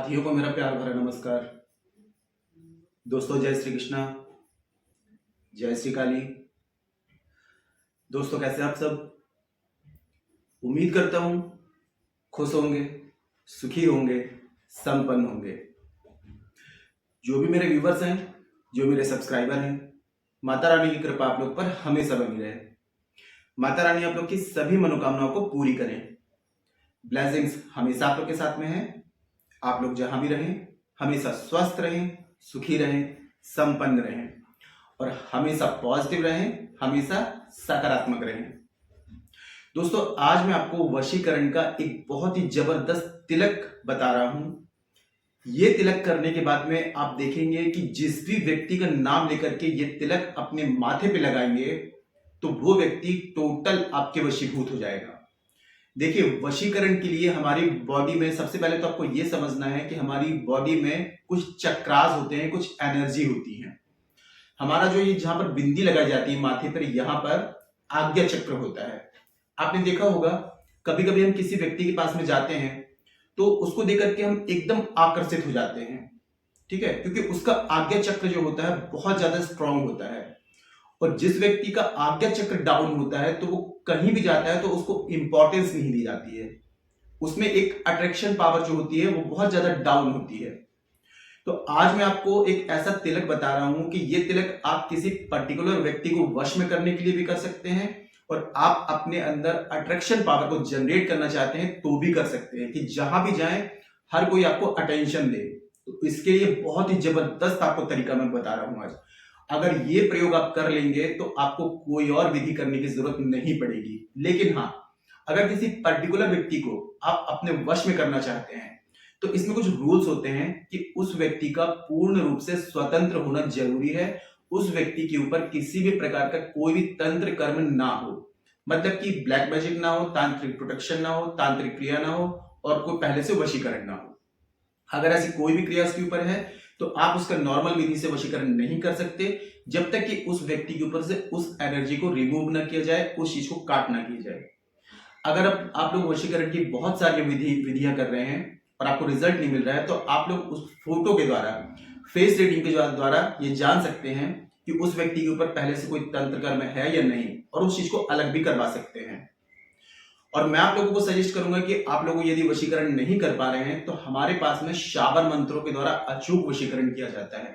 साथियों को मेरा प्यार भरा नमस्कार। दोस्तों जय श्री कृष्णा, जय श्री काली। दोस्तों कैसे आप सब? उम्मीद करता हूं खुश होंगे, सुखी होंगे, संपन्न होंगे। जो भी मेरे व्यूवर्स हैं, जो मेरे सब्सक्राइबर हैं, माता रानी की कृपा आप लोग पर हमेशा बनी रहे। माता रानी आप लोग की सभी मनोकामनाओं को पूरी करें। ब्लेसिंग्स हमेशा आप लोग के साथ में है। आप लोग जहां भी रहें हमेशा स्वस्थ रहें, सुखी रहें, संपन्न रहें और हमेशा पॉजिटिव रहें, हमेशा सकारात्मक रहें। दोस्तों आज मैं आपको वशीकरण का एक बहुत ही जबरदस्त तिलक बता रहा हूं। ये तिलक करने के बाद में आप देखेंगे कि जिस भी व्यक्ति का नाम लेकर के ये तिलक अपने माथे पे लगाएंगे तो वो व्यक्ति टोटल आपके वशीभूत हो जाएगा। देखिए, वशीकरण के लिए हमारी बॉडी में सबसे पहले तो आपको ये समझना है कि हमारी बॉडी में कुछ चक्रास होते हैं, कुछ एनर्जी होती है। हमारा जो ये जहां पर बिंदी लगाई जाती है माथे पर, यहां पर आज्ञा चक्र होता है। आपने देखा होगा कभी कभी हम किसी व्यक्ति के पास में जाते हैं तो उसको देख करके हम एकदम आकर्षित हो जाते हैं, ठीक है, क्योंकि उसका आज्ञा चक्र जो होता है बहुत ज्यादा स्ट्रांग होता है। और जिस व्यक्ति का आज्ञा चक्र डाउन होता है तो वो कहीं भी जाता है तो उसको इंपॉर्टेंस नहीं दी जाती है। उसमें एक अट्रैक्शन पावर जो होती है वो बहुत ज्यादा डाउन होती है। तो आज मैं आपको एक ऐसा तिलक बता रहा हूं कि ये तिलक आप किसी पर्टिकुलर व्यक्ति को वश में करने के लिए भी कर सकते हैं और आप अपने अंदर अट्रैक्शन पावर को जनरेट करना चाहते हैं तो भी कर सकते हैं कि जहां भी जाएं हर कोई आपको अटेंशन दे। तो इसके लिए बहुत ही जबरदस्त आपको तरीका मैं बता रहा हूं आज। अगर ये प्रयोग आप कर लेंगे तो आपको कोई और विधि करने की जरूरत नहीं पड़ेगी। लेकिन हाँ, अगर किसी पर्टिकुलर व्यक्ति को आप अपने वश में करना चाहते हैं तो इसमें कुछ रूल्स होते हैं कि उस व्यक्ति का पूर्ण रूप से स्वतंत्र होना जरूरी है। उस व्यक्ति के ऊपर किसी भी प्रकार का कोई भी तंत्र कर्म ना हो, मतलब कि ब्लैक मैजिक ना हो, तांत्रिक प्रोटेक्शन ना हो, तांत्रिक क्रिया ना हो और कोई पहले से वशीकरण ना हो। अगर ऐसी कोई भी क्रिया उसके ऊपर है तो आप उसका नॉर्मल विधि से वशीकरण नहीं कर सकते जब तक कि उस व्यक्ति के ऊपर से उस एनर्जी को रिमूव ना किया जाए, उस चीज को काट ना किया जाए। अगर आप लोग वशीकरण की बहुत सारी विधियां कर रहे हैं और आपको रिजल्ट नहीं मिल रहा है तो आप लोग उस फोटो के द्वारा, फेस रीडिंग के द्वारा ये जान सकते हैं कि उस व्यक्ति के ऊपर पहले से कोई तंत्र कर्म है या नहीं और उस चीज को अलग भी करवा सकते हैं। और मैं आप लोगों को सजेस्ट करूंगा कि आप लोग यदि वशीकरण नहीं कर पा रहे हैं तो हमारे पास में शाबर मंत्रों के द्वारा अचूक वशीकरण किया जाता है।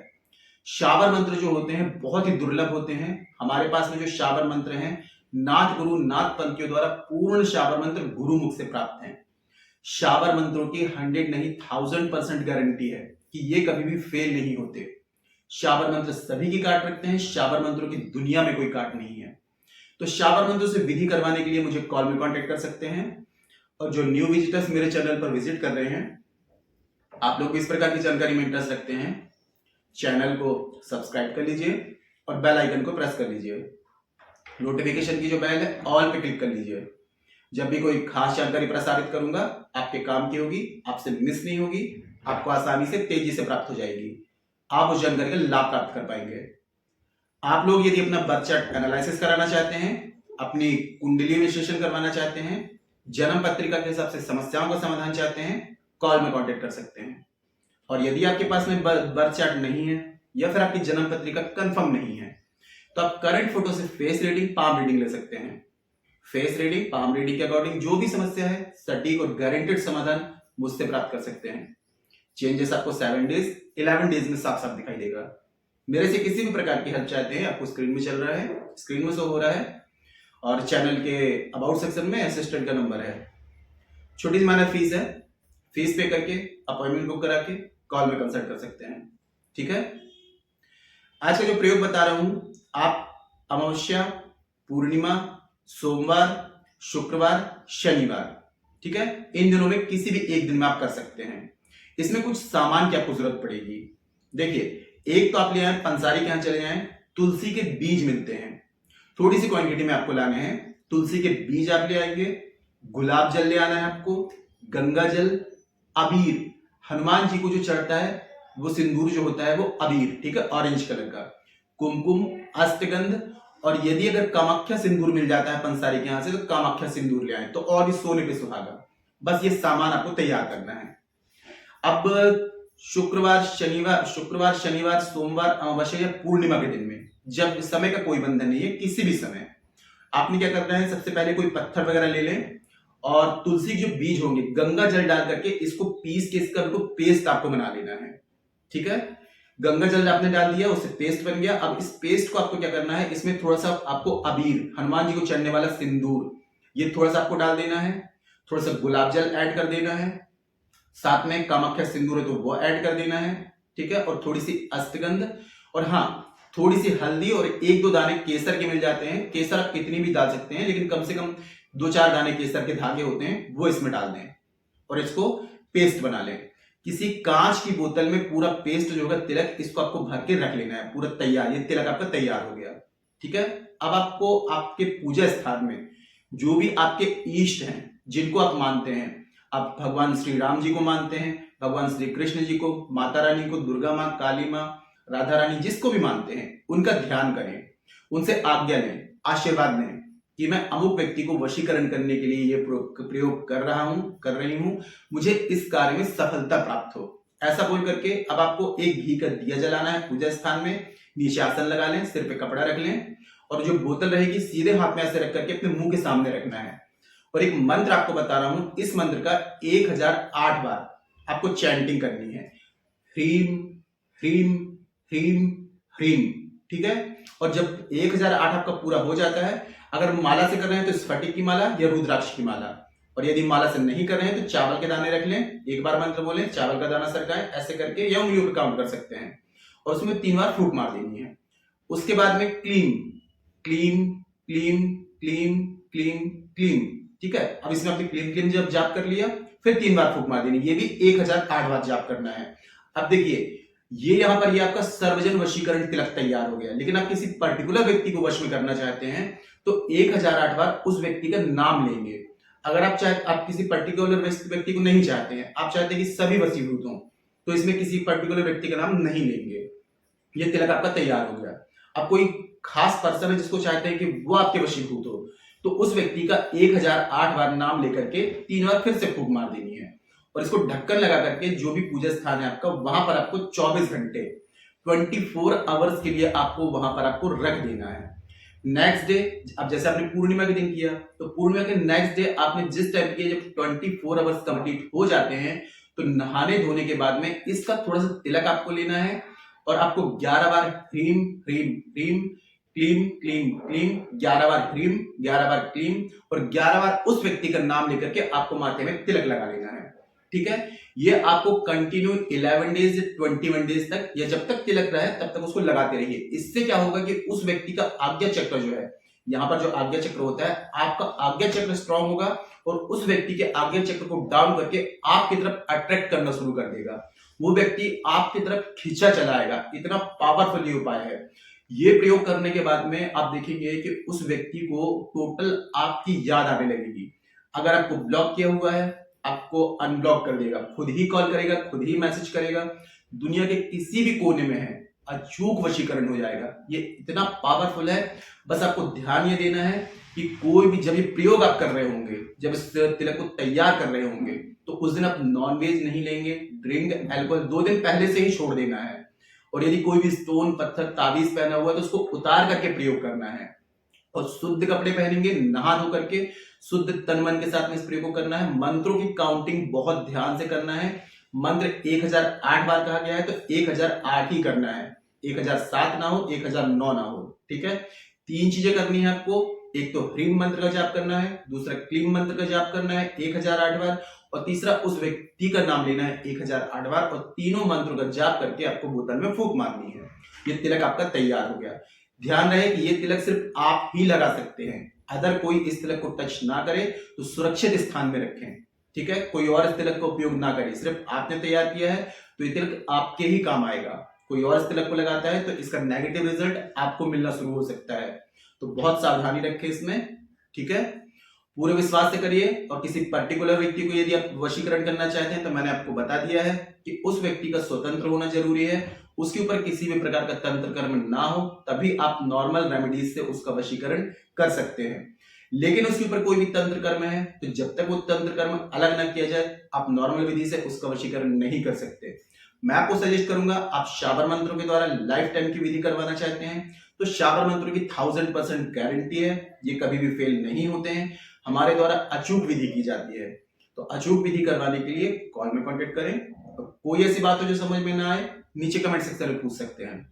शाबर मंत्र जो होते हैं बहुत ही दुर्लभ होते हैं। हमारे पास में जो शाबर मंत्र हैं नाथ गुरु नाथ पंथियों द्वारा पूर्ण शाबर मंत्र गुरुमुख से प्राप्त हैं। शाबर मंत्रों की 100 नहीं 1000% गारंटी है कि ये कभी भी फेल नहीं होते। शाबर मंत्र सभी की काट रखते हैं। शाबर मंत्रों की दुनिया में कोई काट नहीं है। तो शाबर मंत्रों से विधि करवाने के लिए मुझे कॉल में कांटेक्ट कर सकते हैं। और जो न्यू विजिटर्स मेरे चैनल पर विजिट कर रहे हैं, आप लोग इस प्रकार की जानकारी में इंटरेस्ट रखते हैं, चैनल को सब्सक्राइब कर लीजिए और बेल आइकन को प्रेस कर लीजिए। नोटिफिकेशन की जो बेल है ऑल पे क्लिक कर लीजिए। जब भी कोई खास जानकारी प्रसारित करूंगा आपके काम की होगी, आपसे मिस नहीं होगी, आपको आसानी से तेजी से प्राप्त हो जाएगी। आप उस जानकारी का लाभ प्राप्त कर पाएंगे। आप लोग यदि अपना बर्थ चार्ट एनालिसिस कराना चाहते हैं, अपनी कुंडली विश्लेषण करवाना चाहते हैं, जन्म पत्रिका के हिसाब से समस्याओं का समाधान चाहते हैं, कॉल में कांटेक्ट कर सकते हैं। और यदि आपके पास में बर्थ चार्ट नहीं है या फिर आपकी जन्म पत्रिका कंफर्म नहीं है तो आप करंट फोटो से फेस रीडिंग, पाम रीडिंग ले सकते हैं। फेस रीडिंग, पाम रीडिंग के अकॉर्डिंग जो भी समस्या है सटीक और गारंटेड समाधान मुझसे प्राप्त कर सकते हैं। चेंजेस आपको 7 डेज 11 डेज में साफ साफ दिखाई देगा। मेरे से किसी भी प्रकार की हेल्प चाहते हैं, आपको स्क्रीन में चल रहा है, स्क्रीन में शो हो रहा है और चैनल के अबाउट सेक्शन में असिस्टेंट का नंबर है। छोटी सी माइनर फीस है, फीस पे करके अपॉइंटमेंट बुक करा के कॉल में कंसल्ट कर सकते हैं। ठीक है, आज का जो प्रयोग बता रहा हूं, आप अमावस्या, पूर्णिमा, सोमवार, शुक्रवार, शनिवार, ठीक है, इन दिनों में किसी भी एक दिन में आप कर सकते हैं। इसमें कुछ सामान की आपको जरूरत पड़ेगी। देखिए, एक तो आप ले आए पंसारी के यहां चले जाएं, तुलसी के बीज मिलते हैं, थोड़ी सी क्वांटिटी में आपको लाने हैं। तुलसी के बीज आप ले आएंगे, गुलाब जल ले आना है आपको, गंगा जल, अबीर, हनुमान जी को जो चढ़ता है वो सिंदूर जो होता है वो अबीर, ठीक है, ऑरेंज कलर का, कुमकुम, अष्टगंध, और यदि अगर कामाख्या सिंदूर मिल जाता है पंसारी के यहां से तो कामाख्या सिंदूर ले आए तो और भी सोने पे सुहागा। बस ये सामान आपको तैयार करना है। अब शुक्रवार शनिवार सोमवार अमावस्या या पूर्णिमा के दिन में, जब समय का कोई बंधन नहीं है, किसी भी समय आपने क्या करना है, सबसे पहले कोई पत्थर वगैरह ले लें और तुलसी के जो बीज होंगे गंगा जल डाल करके इसको पीस के इसका पेस्ट आपको बना लेना है। ठीक है, गंगा जल आपने डाल दिया, उससे पेस्ट बन गया। अब इस पेस्ट को आपको क्या करना है, इसमें थोड़ा सा आपको अबीर, हनुमान जी को चढ़ने वाला सिंदूर, ये थोड़ा सा आपको डाल देना है। थोड़ा सा गुलाब जल ऐड कर देना है, साथ में कामाख्या सिंदूर है तो वो ऐड कर देना है। ठीक है, और थोड़ी सी अष्टगंध, और हाँ थोड़ी सी हल्दी और 1-2 दाने केसर के मिल जाते हैं। केसर आप कितनी भी डाल सकते हैं, लेकिन कम से कम 2-4 दाने केसर के धागे होते हैं वो इसमें डाल दें और इसको पेस्ट बना लें। किसी कांच की बोतल में पूरा पेस्ट जो होगा तिलक, इसको आपको भर के रख लेना है, पूरा तैयार। ये तिलक आपका तैयार हो गया। ठीक है, अब आपको आपके पूजा स्थान में जो भी आपके इष्ट हैं, जिनको आप मानते हैं, आप भगवान श्री राम जी को मानते हैं, भगवान श्री कृष्ण जी को, माता रानी को, दुर्गा माँ, काली माँ, राधा रानी, जिसको भी मानते हैं उनका ध्यान करें, उनसे आज्ञा लें, आशीर्वाद लें कि मैं अमुक व्यक्ति को वशीकरण करने के लिए ये प्रयोग कर रही हूं, मुझे इस कार्य में सफलता प्राप्त हो। ऐसा बोल करके अब आपको एक घी का दिया जलाना है पूजा स्थान में, नीचे आसन लगा लें, सिर पे कपड़ा रख लें और जो बोतल रहेगी सीधे हाथ में ऐसे रख करके अपने मुंह के सामने रखना है। और एक मंत्र आपको बता रहा हूं, इस मंत्र का 1008 बार आपको चैंटिंग करनी है, ह्रीम ह्रीम ह्रीम ह्रीम। ठीक है, और जब 1008 आपका पूरा हो जाता है, अगर माला से कर रहे हैं तो स्फटिक की माला या रुद्राक्ष की माला, और यदि माला से नहीं कर रहे हैं तो चावल के दाने रख लें, एक बार मंत्र बोलें, चावल का दाना सरकाएं, ऐसे करके या उंगलियों पे काउंट कर सकते हैं, और उसमें 3 बार फूंक मार देनी है। उसके बाद में क्लीम क्लीम क्लीम क्लीम क्लीम क्लीम। ठीक है, अब इसमें आपने क्लीम क्लीम जब जाप कर लिया, फिर 3 बार फूंक मार देनी, ये भी 1008 बार जाप करना है। अब देखिए, ये यहां पर ये आपका सर्वजन वशीकरण तिलक तैयार हो गया। लेकिन आप किसी पर्टिकुलर व्यक्ति को वश में करना चाहते हैं तो 1008 बार उस व्यक्ति का नाम लेंगे। अगर आप किसी पर्टिकुलर व्यक्ति को नहीं चाहते हैं, आप चाहते हैं कि सभी वशीभूत हों, तो इसमें किसी पर्टिकुलर व्यक्ति का नाम नहीं लेंगे। ये तिलक आपका तैयार हो गया। अब कोई खास पर्सन है जिसको चाहते हैं कि वो आपके वशीभूत हो, तो उस व्यक्ति का 1008 बार नाम लेकर के 3 बार फिर से फूंक मार देनी है, और इसको ढक्कन लगा करके जो भी पूजा स्थान है आपका, वहां पर आपको 24 घंटे 24 आवर्स के लिए आपको वहां पर आपको रख देना है। नेक्स्ट डे, अब जैसे आपने पूर्णिमा के दिन किया, तो पूर्णिमा के नेक्स्ट डे आपने जिस टाइम किया, जब 24 आवर्स कंप्लीट हो जाते हैं, तो नहाने धोने के बाद में इसका थोड़ा सा तिलक आपको लेना है और आपको 11 बार ह्रीम ह्रीम ह्रीम क्लीम क्लीम क्लीम, 11 बार ह्रीम, 11 बार क्लीम, और 11 बार उस व्यक्ति का नाम लेकर के आपको माथे में तिलक लगा लेना है। ठीक है, ये आपको कंटिन्यू 11 डेज 21 डेज तक, या जब तक तिलक रहे तब तक उसको लगाते रहिए। इससे क्या होगा कि उस व्यक्ति का आज्ञा चक्र जो है, यहाँ पर जो आज्ञा चक्र होता है, आपका आज्ञा चक्र स्ट्रांग होगा और उस व्यक्ति के आज्ञा चक्र को डाउन करके आपकी तरफ अट्रैक्ट करना शुरू कर देगा। वो व्यक्ति आपकी तरफ खींचा चला आएगा। इतना पावरफुल ये उपाय है। ये प्रयोग करने के बाद में आप देखेंगे कि उस व्यक्ति को टोटल आपकी याद आने लगेगी। अगर आपको ब्लॉक किया हुआ है, आपको अनब्लॉक कर देगा, खुद ही कॉल करेगा, खुद ही मैसेज करेगा, दुनिया के किसी भी कोने में है, अचूक वशीकरण हो जाएगा। ये इतना पावरफुल है। बस आपको ध्यान ये देना है कि कोई भी जब ये प्रयोग आप कर रहे होंगे, जब इस तिलक को तैयार कर रहे होंगे, तो उस दिन आप नॉनवेज नहीं लेंगे, ड्रिंक अल्कोहल 2 दिन पहले से ही छोड़ देना है। और यदि कोई भी स्टोन पत्थर ताबीज पहना हुआ है तो उसको उतार करके प्रयोग करना है, और शुद्ध कपड़े पहनेंगे, नहा धो करके शुद्ध तन मन के साथ में इस प्रयोग को करना है। मंत्रों की काउंटिंग बहुत ध्यान से करना है। मंत्र 1008 बार कहा गया है तो 1008 ही करना है, 1007 ना हो, 1009 ना हो। ठीक है, 3 चीजें करनी है आपको। एक तो ह्रीम मंत्र का जाप करना है, दूसरा क्लीम मंत्र का जाप करना है 1008 बार, और तीसरा उस व्यक्ति का नाम लेना है 1008 बार, और तीनों मंत्रों का जाप करके आपको बोतल में फूंक मारनी है। ये तिलक आपका तैयार हो गया। ध्यान रहे कि ये तिलक सिर्फ आप ही लगा सकते हैं, अगर कोई इस तिलक को टच ना करे तो सुरक्षित स्थान में रखें। ठीक है, कोई और इस तिलक का उपयोग ना करे। सिर्फ आपने तैयार किया है तो ये तिलक आपके ही काम आएगा। कोई और इस तिलक को लगाता है तो इसका नेगेटिव रिजल्ट आपको मिलना शुरू हो सकता है। तो बहुत सावधानी रखें इसमें। ठीक है, पूरे विश्वास से करिए। और किसी पर्टिकुलर व्यक्ति को यदि आप वशीकरण करना चाहते हैं तो मैंने आपको बता दिया है कि उस व्यक्ति का स्वतंत्र होना जरूरी है, उसके ऊपर किसी भी प्रकार का तंत्र कर्म ना हो, तभी आप नॉर्मल रेमेडीज से उसका वशीकरण कर सकते हैं। लेकिन उसके ऊपर कोई भी तंत्र कर्म है तो जब तक वो तंत्र कर्म अलग ना किया जाए आप नॉर्मल विधि से उसका वशीकरण नहीं कर सकते। मैं आपको सजेस्ट करूंगा, आप शाबर मंत्रों के द्वारा लाइफ टाइम की विधि करवाना चाहते हैं तो शाबर मंत्रों की 1000% गारंटी है, ये कभी भी फेल नहीं होते हैं, हमारे द्वारा अचूक विधि की जाती है। तो अचूक विधि करवाने के लिए कॉल में कांटेक्ट करें। तो कोई ऐसी बात हो जो समझ में ना आए नीचे कमेंट सेक्शन में पूछ सकते हैं।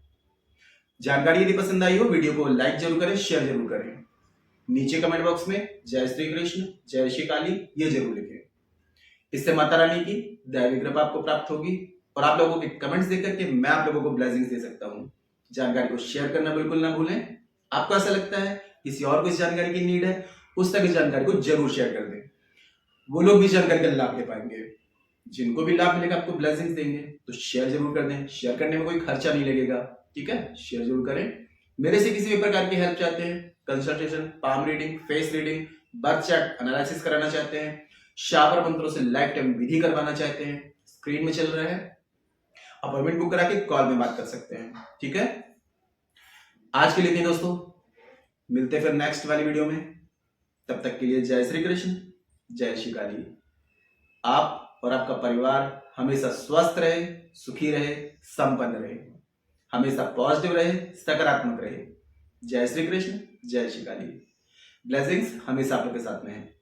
जानकारी यदि पसंद आई हो वीडियो को लाइक जरूर करें, शेयर जरूर करें। नीचे कमेंट बॉक्स में जय श्री कृष्ण, जय श्री काली ये जरूर लिखें। इससे माता रानी की दैविक कृपा आपको प्राप्त होगी और आप लोगों के कमेंट्स देख करके मैं आप लोगों को ब्लेसिंग्स दे सकता हूँ। जानकारी को शेयर करना बिल्कुल ना भूलें। आपको ऐसा लगता है किसी और को इस जानकारी की नीड है, उस तक इस जानकारी को जरूर शेयर कर दें, वो लोग भी जानकारी का लाभ ले पाएंगे। जिनको भी लाभ मिलेगा आपको ब्लेसिंग्स देंगे, तो शेयर जरूर कर दें। शेयर करने में कोई खर्चा नहीं लगेगा, ठीक है, शेयर जरूर करें। मेरे से किसी भी प्रकार की हेल्प चाहते हैं, consultation, palm reading, face reading, birth chart analysis कराना चाहते हैं, शाबर मंत्रों से लाइफ टाइम विधि करवाना चाहते हैं, स्क्रीन में चल रहा है, अपॉइंटमेंट बुक करा के कॉल में बात कर सकते हैं, ठीक है। आज के लिए इतने दोस्तों, मिलते हैं फिर नेक्स्ट वाली वीडियो में। तब तक के लिए जय श्री कृष्ण, जय श्री काली। आप और आपका परिवार हमेशा स्वस्थ रहे, सुखी रहे, संपन्न रहे, हमेशा पॉजिटिव रहे, सकारात्मक रहे। जय श्री कृष्ण, जय श्री काली। ब्लेसिंग्स हमेशा आप लोग के साथ में है।